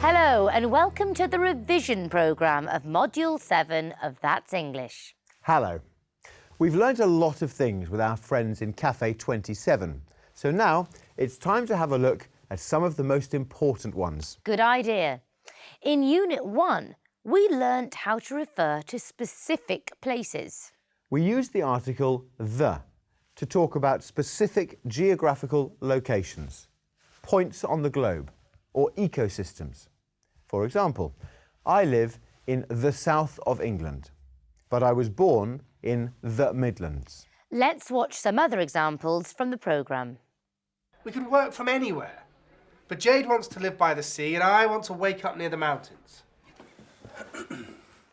Hello and welcome to the revision programme of Module 7 of That's English. Hello. We've learnt a lot of things with our friends in Cafe 27. So now it's time to have a look at some of the most important ones. Good idea. In Unit 1, we learnt how to refer to specific places. We used the article the to talk about specific geographical locations, points on the globe, or ecosystems. For example, I live in the south of England, but I was born in the Midlands. Let's watch some other examples from the programme. We can work from anywhere, but Jade wants to live by the sea and I want to wake up near the mountains.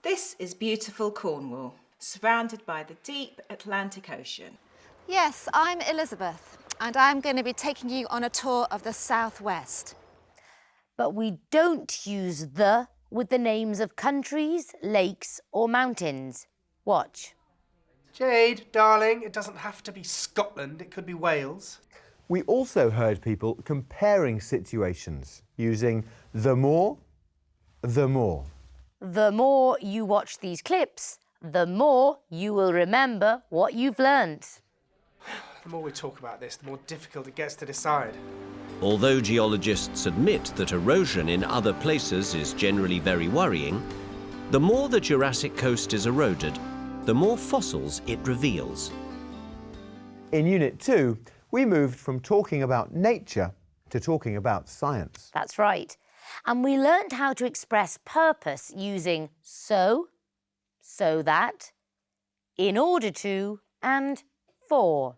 This is beautiful Cornwall, surrounded by the deep Atlantic Ocean. Yes, I'm Elizabeth, and I'm going to be taking you on a tour of the southwest. But we don't use the with the names of countries, lakes or mountains. Watch. Jade, darling, it doesn't have to be Scotland, it could be Wales. We also heard people comparing situations using the more, the more. The more you watch these clips, the more you will remember what you've learnt. The more we talk about this, the more difficult it gets to decide. Although geologists admit that erosion in other places is generally very worrying, the more the Jurassic coast is eroded, the more fossils it reveals. In Unit 2, we moved from talking about nature to talking about science. That's right. And we learnt how to express purpose using so that, in order to, and for.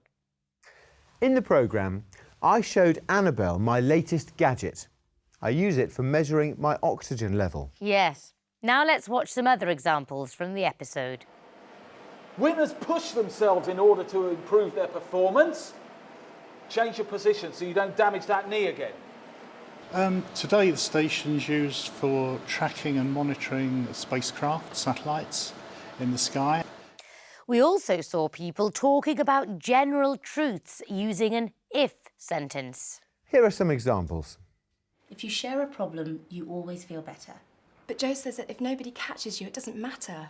In the programme, I showed Annabelle my latest gadget. I use it for measuring my oxygen level. Yes. Now let's watch some other examples from the episode. Winners push themselves in order to improve their performance. Change your position so you don't damage that knee again. Today the station's used for tracking and monitoring spacecraft, satellites in the sky. We also saw people talking about general truths using an if sentence. Here are some examples. If you share a problem, you always feel better. But Jo says that if nobody catches you, it doesn't matter.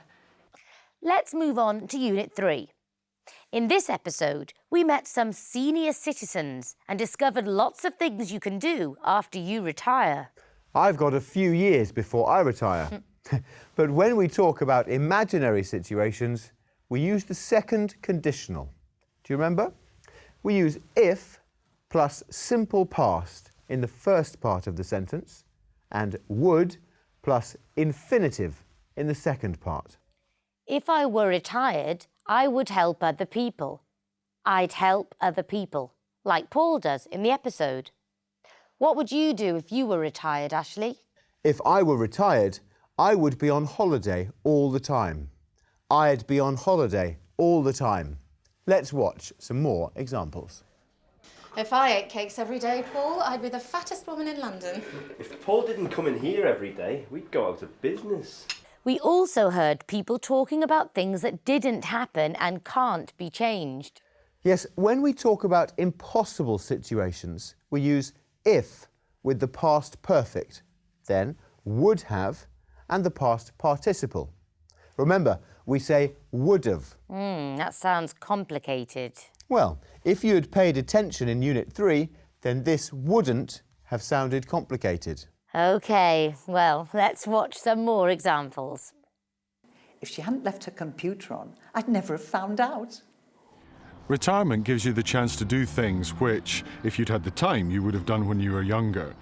Let's move on to Unit 3. In this episode, we met some senior citizens and discovered lots of things you can do after you retire. I've got a few years before I retire. But when we talk about imaginary situations, we use the second conditional. Do you remember? We use if plus simple past in the first part of the sentence and would plus infinitive in the second part. If I were retired, I would help other people. I'd help other people, like Paul does in the episode. What would you do if you were retired, Ashley? If I were retired, I would be on holiday all the time. I'd be on holiday all the time. Let's watch some more examples. If I ate cakes every day, Paul, I'd be the fattest woman in London. If Paul didn't come in here every day, we'd go out of business. We also heard people talking about things that didn't happen and can't be changed. Yes, when we talk about impossible situations, we use if with the past perfect, then would have and the past participle. Remember, we say would have. That sounds complicated. Well, if you had paid attention in Unit 3, then this wouldn't have sounded complicated. OK, well, let's watch some more examples. If she hadn't left her computer on, I'd never have found out. Retirement gives you the chance to do things which, if you'd had the time, you would have done when you were younger.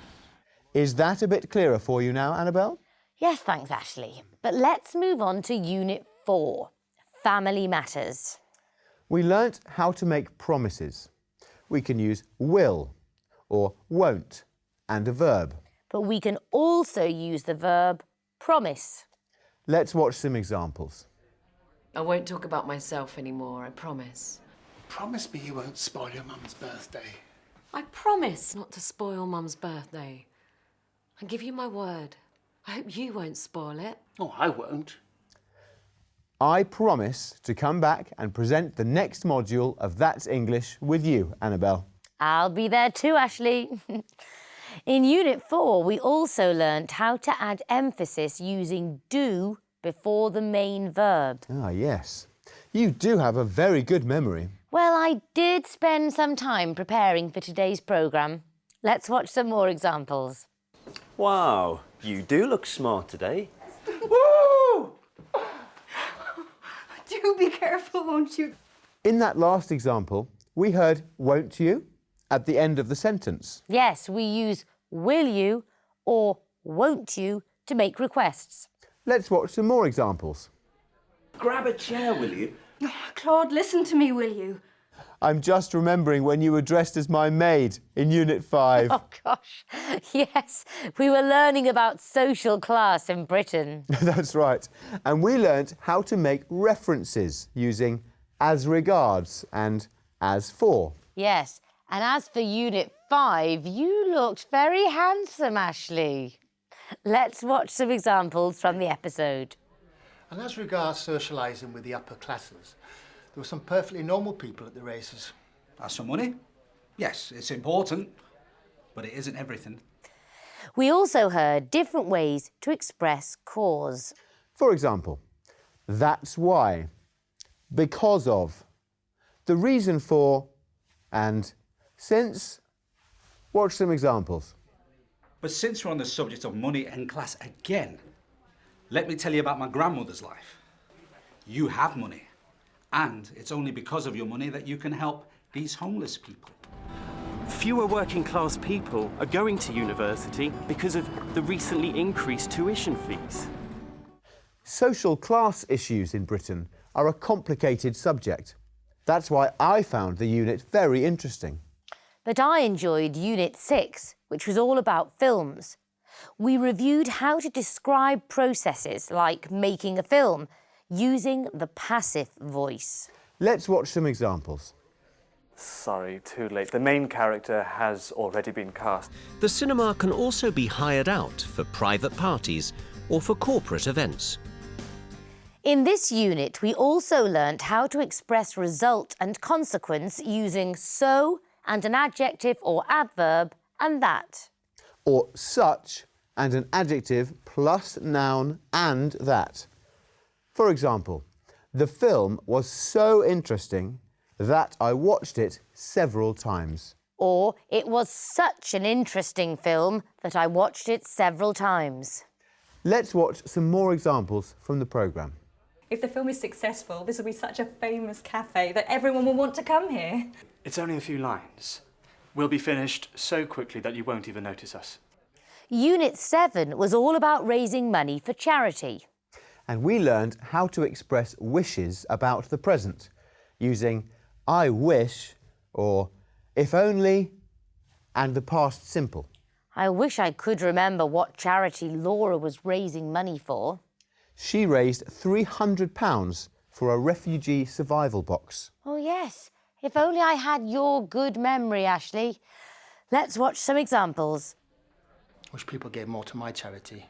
Is that a bit clearer for you now, Annabelle? Yes, thanks, Ashley. But let's move on to Unit 4, Family Matters. We learnt how to make promises. We can use will or won't and a verb. But we can also use the verb promise. Let's watch some examples. I won't talk about myself anymore, I promise. Promise me you won't spoil your mum's birthday. I promise not to spoil Mum's birthday. I give you my word. I hope you won't spoil it. Oh, I won't. I promise to come back and present the next module of That's English with you, Annabelle. I'll be there too, Ashley. In Unit 4, we also learnt how to add emphasis using do before the main verb. Ah, yes. You do have a very good memory. Well, I did spend some time preparing for today's programme. Let's watch some more examples. Wow, you do look smart today. Woo! Do be careful, won't you? In that last example, we heard won't you at the end of the sentence. Yes, we use will you or won't you to make requests. Let's watch some more examples. Grab a chair, will you? Claude, listen to me, will you? I'm just remembering when you were dressed as my maid in Unit 5. Oh, gosh. Yes, we were learning about social class in Britain. That's right. And we learnt how to make references using as regards and as for. Yes, and as for Unit 5, you looked very handsome, Ashley. Let's watch some examples from the episode. And as regards socialising with the upper classes, there were some perfectly normal people at the races. As for money? Yes, it's important, but it isn't everything. We also heard different ways to express cause. For example, that's why, because of, the reason for, and since. Watch some examples. But since we're on the subject of money and class again, let me tell you about my grandmother's life. You have money, and it's only because of your money that you can help these homeless people. Fewer working class people are going to university because of the recently increased tuition fees. Social class issues in Britain are a complicated subject. That's why I found the unit very interesting. But I enjoyed Unit 6, which was all about films. We reviewed how to describe processes like making a film using the passive voice. Let's watch some examples. Sorry, too late. The main character has already been cast. The cinema can also be hired out for private parties or for corporate events. In this unit, we also learnt how to express result and consequence using so and an adjective or adverb and that. Or such and an adjective plus noun and that. For example, the film was so interesting that I watched it several times. Or it was such an interesting film that I watched it several times. Let's watch some more examples from the programme. If the film is successful, this will be such a famous cafe that everyone will want to come here. It's only a few lines. We'll be finished so quickly that you won't even notice us. Unit 7 was all about raising money for charity. And we learned how to express wishes about the present using I wish or if only and the past simple. I wish I could remember what charity Laura was raising money for. She raised £300 for a refugee survival box. Oh, yes. If only I had your good memory, Ashley. Let's watch some examples. Wish people gave more to my charity.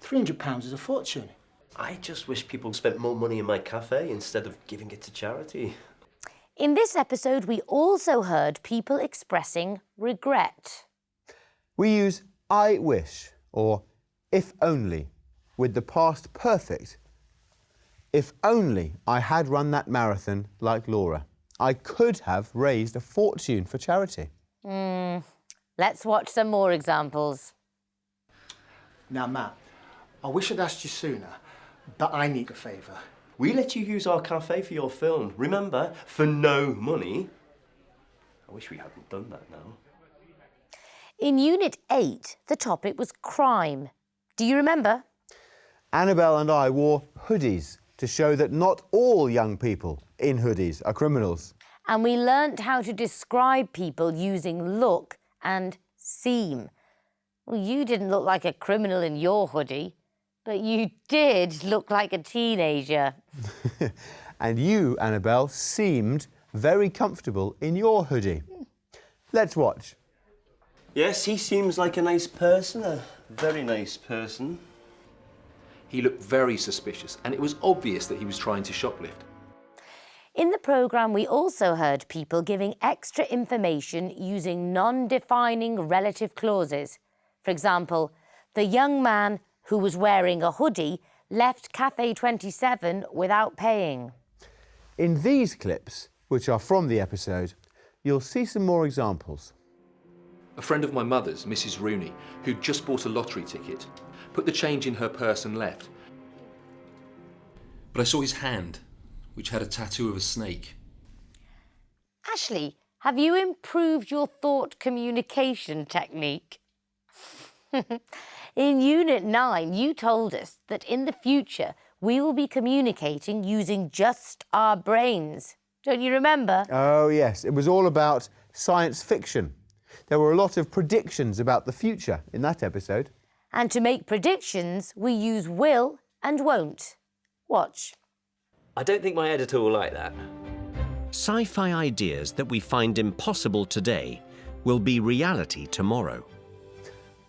£300 is a fortune. I just wish people spent more money in my cafe instead of giving it to charity. In this episode, we also heard people expressing regret. We use I wish or if only with the past perfect. If only I had run that marathon like Laura, I could have raised a fortune for charity. Let's watch some more examples. Now, Matt, I wish I'd asked you sooner, but I need a favour. We let you use our cafe for your film, remember, for no money. I wish we hadn't done that now. In Unit 8, the topic was crime. Do you remember? Annabelle and I wore hoodies to show that not all young people in hoodies are criminals. And we learnt how to describe people using look and seem. Well, you didn't look like a criminal in your hoodie, but you did look like a teenager. And you, Annabelle, seemed very comfortable in your hoodie. Let's watch. Yes, he seems like a nice person, a very nice person. He looked very suspicious, and it was obvious that he was trying to shoplift. In the programme, we also heard people giving extra information using non-defining relative clauses. For example, the young man who was wearing a hoodie left Cafe 27 without paying. In these clips, which are from the episode, you'll see some more examples. A friend of my mother's, Mrs. Rooney, who'd just bought a lottery ticket, put the change in her purse and left. But I saw his hand, which had a tattoo of a snake. Ashley, have you improved your thought communication technique? In Unit 9, you told us that in the future we will be communicating using just our brains. Don't you remember? Oh, yes. It was all about science fiction. There were a lot of predictions about the future in that episode. And to make predictions, we use will and won't. Watch. I don't think my editor will like that. Sci-fi ideas that we find impossible today will be reality tomorrow.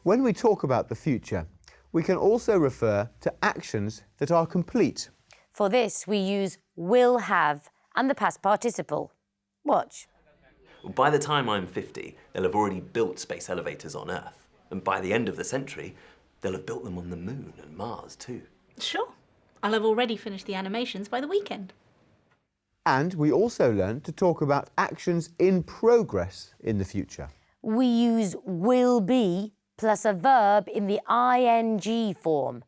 When we talk about the future, we can also refer to actions that are complete. For this, we use will have and the past participle. Watch. By the time I'm 50, they'll have already built space elevators on Earth. And by the end of the century, they'll have built them on the Moon and Mars too. Sure. I'll have already finished the animations by the weekend. And we also learned to talk about actions in progress in the future. We use will be plus a verb in the ing form.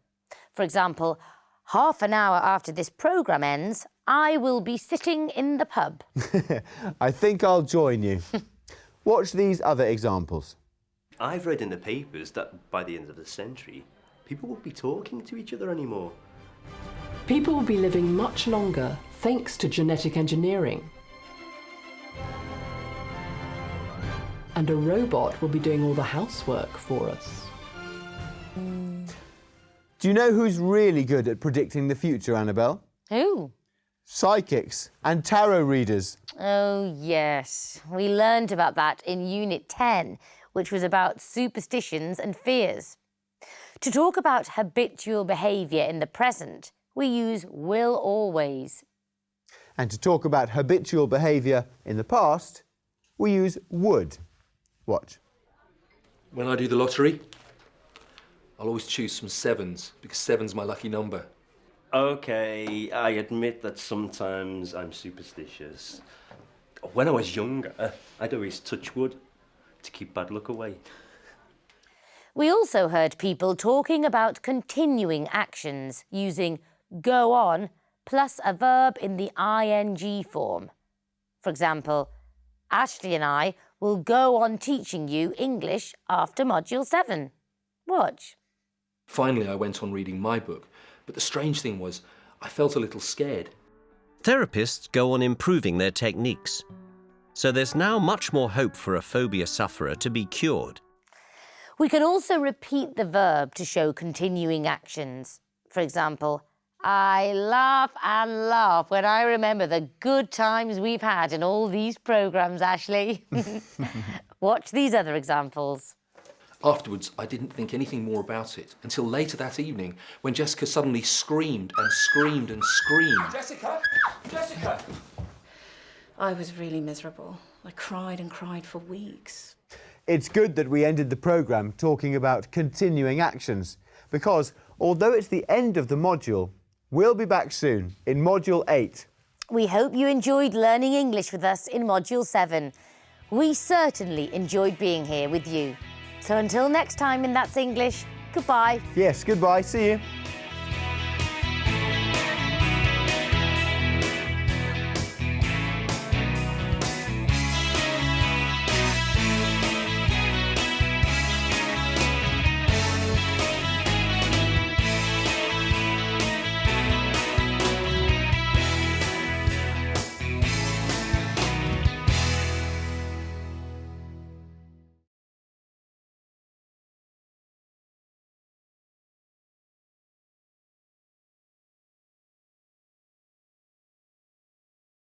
For example, half an hour after this programme ends, I will be sitting in the pub. I think I'll join you. Watch these other examples. I've read in the papers that by the end of the century, people won't be talking to each other anymore. People will be living much longer thanks to genetic engineering. And a robot will be doing all the housework for us. Do you know who's really good at predicting the future, Annabelle? Who? Psychics and tarot readers. Oh, yes. We learned about that in Unit 10, which was about superstitions and fears. To talk about habitual behaviour in the present, we use will always. And to talk about habitual behaviour in the past, we use would. Watch. When I do the lottery, I'll always choose some sevens, because seven's my lucky number. Okay, I admit that sometimes I'm superstitious. When I was younger, I'd always touch wood to keep bad luck away. We also heard people talking about continuing actions using go on plus a verb in the ing form. For example, Ashley and I will go on teaching you English after Module 7. Watch. Finally, I went on reading my book, but the strange thing was, I felt a little scared. Therapists go on improving their techniques. So there's now much more hope for a phobia sufferer to be cured. We can also repeat the verb to show continuing actions. For example, I laugh and laugh when I remember the good times we've had in all these programmes, Ashley. Watch these other examples. Afterwards, I didn't think anything more about it until later that evening when Jessica suddenly screamed and screamed and screamed. Jessica! Jessica! I was really miserable. I cried and cried for weeks. It's good that we ended the programme talking about continuing actions, because although it's the end of the module, we'll be back soon in Module 8. We hope you enjoyed learning English with us in Module 7. We certainly enjoyed being here with you. So until next time in That's English, goodbye. Yes, goodbye. See you.